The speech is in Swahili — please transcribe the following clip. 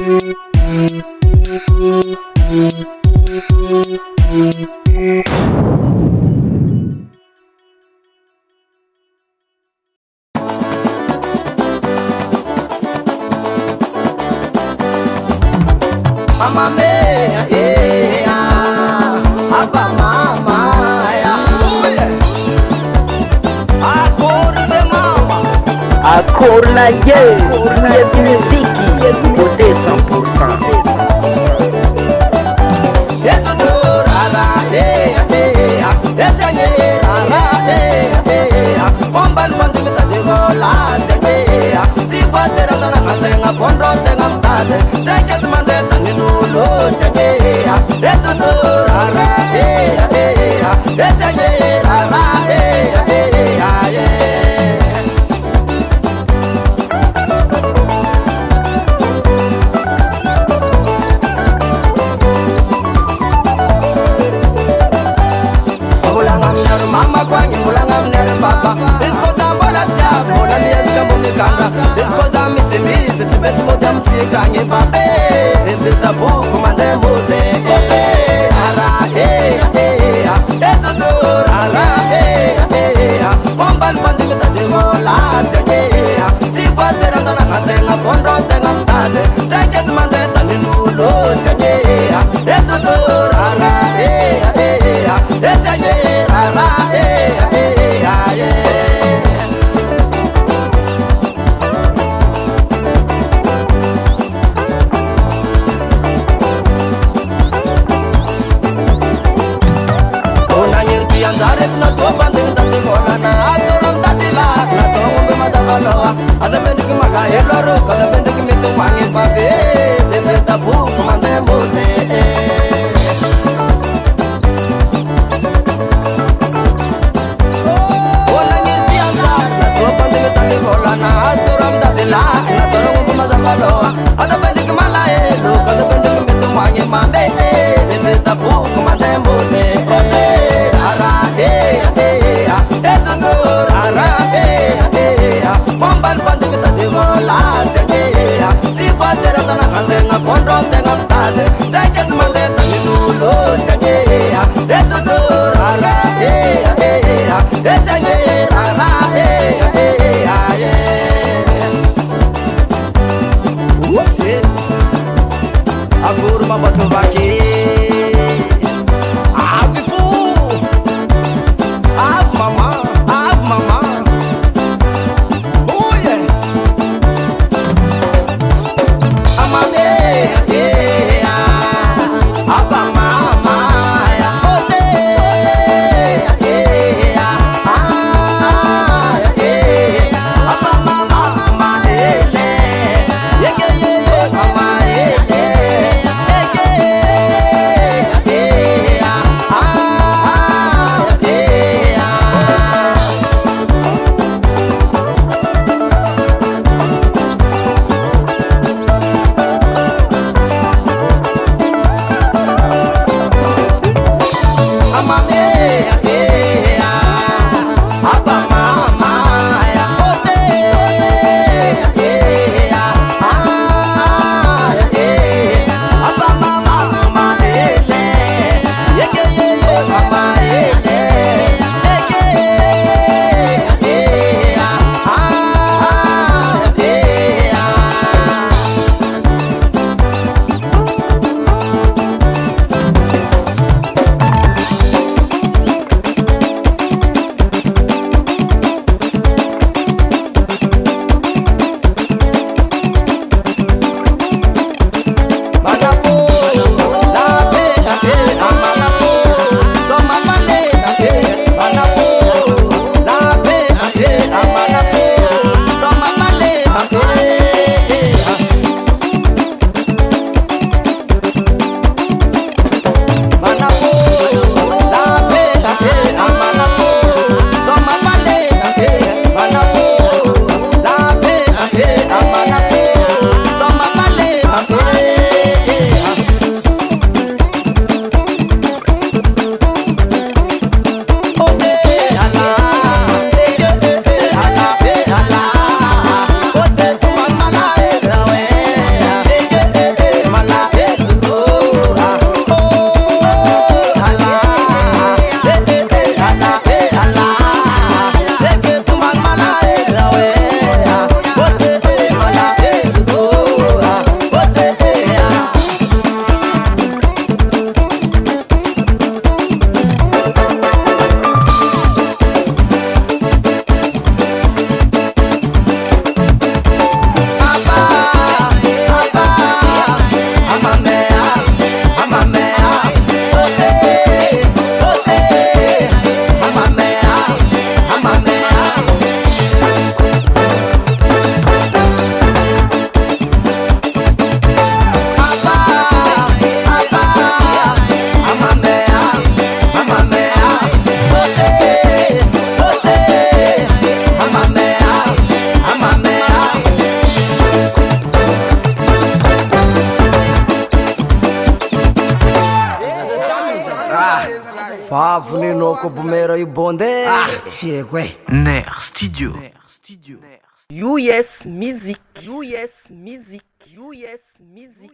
Mama mia, yeah, Abba mama, yeah. Acorda mama, acorda yeah, esse musique, você 100%. Mama kwangi mulanga mnere papa Iskoza mbola tia mbola miezika mbumikanga Iskoza misimisi tibeti muta mtika nye pape Nizita buku mande mute Ara etutur ara Komban bandi mita dimola tenge Tifa tera tana ngatenga kondro tenga mtade Rekes mande tani nulo tenge Etutur ara etenge ara Agora uma moto aqui. Favo ninoko bumero ibonde chekwe Ner Studio. US Music. US Music. US Music.